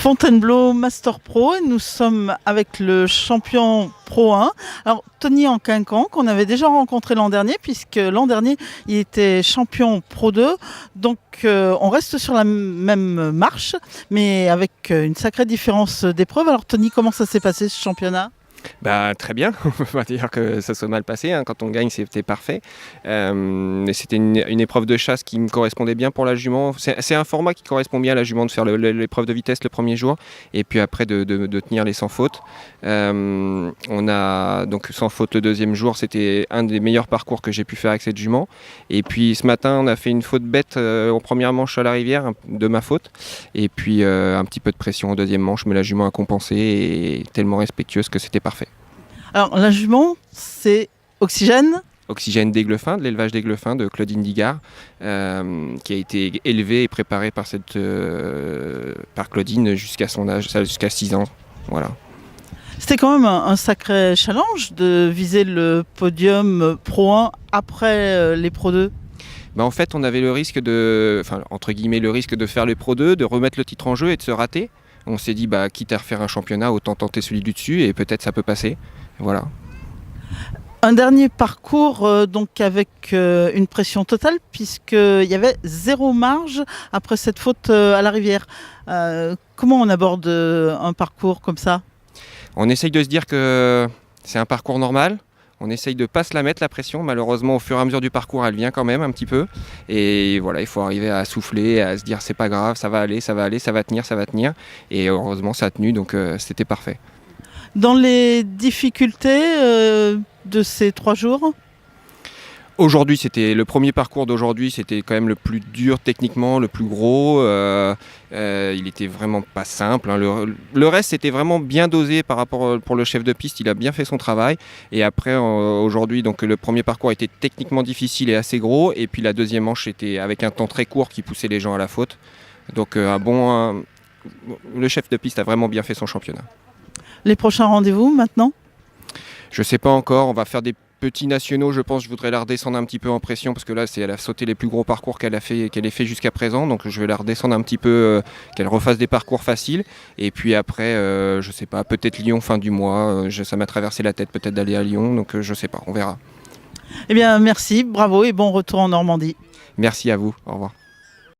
Fontainebleau Master Pro et nous sommes avec le champion Pro 1. Alors Tony Anquincan qu'on avait déjà rencontré l'an dernier puisque l'an dernier il était champion Pro 2. Donc on reste sur la même marche mais avec une sacrée différence d'épreuves. Alors Tony, comment ça s'est passé ce championnat ? Très bien, on peut pas dire que ça soit mal passé, hein. Quand on gagne c'était parfait. C'était une épreuve de chasse qui me correspondait bien pour la jument. C'est un format qui correspond bien à la jument, de faire l'épreuve de vitesse le premier jour et puis après de tenir les sans faute. On a donc sans faute le deuxième jour, c'était un des meilleurs parcours que j'ai pu faire avec cette jument. Et puis ce matin on a fait une faute bête en première manche à la rivière, de ma faute. Et puis un petit peu de pression en deuxième manche, mais la jument a compensé et est tellement respectueuse que c'était parfait. Alors la jument, c'est Oxygène. Oxygène d'Aiglefin, de l'élevage d'Aiglefin de Claudine Digard, qui a été élevée et préparée par Claudine jusqu'à son âge, jusqu'à 6 ans. Voilà. C'était quand même un sacré challenge de viser le podium Pro 1 après les Pro 2. En fait, on avait le risque entre guillemets, le risque de faire le Pro 2, de remettre le titre en jeu et de se rater. On s'est dit, quitte à refaire un championnat, autant tenter celui du dessus et peut-être ça peut passer. Voilà. Un dernier parcours donc avec une pression totale puisqu'il y avait 0 marge après cette faute à la rivière. Comment on aborde un parcours comme ça ? On essaye de se dire que c'est un parcours normal. On essaye de ne pas se la mettre la pression. Malheureusement, au fur et à mesure du parcours, elle vient quand même un petit peu. Et voilà, il faut arriver à souffler, à se dire c'est pas grave, ça va aller, ça va tenir. Et heureusement, ça a tenu, donc c'était parfait. Dans les difficultés de ces 3 jours ? Aujourd'hui, c'était le premier parcours d'aujourd'hui, c'était quand même le plus dur techniquement, le plus gros. Il était vraiment pas simple, hein. Le reste, c'était vraiment bien dosé par rapport pour le chef de piste. Il a bien fait son travail. Et après, aujourd'hui, donc le premier parcours était techniquement difficile et assez gros. Et puis la deuxième manche était avec un temps très court qui poussait les gens à la faute. Donc le chef de piste a vraiment bien fait son championnat. Les prochains rendez-vous maintenant ? Je sais pas encore. On va faire des petits nationaux, je pense. Je voudrais la redescendre un petit peu en pression parce que là, elle a sauté les plus gros parcours qu'elle ait fait jusqu'à présent. Donc je vais la redescendre un petit peu, qu'elle refasse des parcours faciles. Et puis après, je sais pas, peut-être Lyon fin du mois. Ça m'a traversé la tête peut-être d'aller à Lyon. Donc je sais pas, on verra. Eh bien, merci, bravo et bon retour en Normandie. Merci à vous. Au revoir.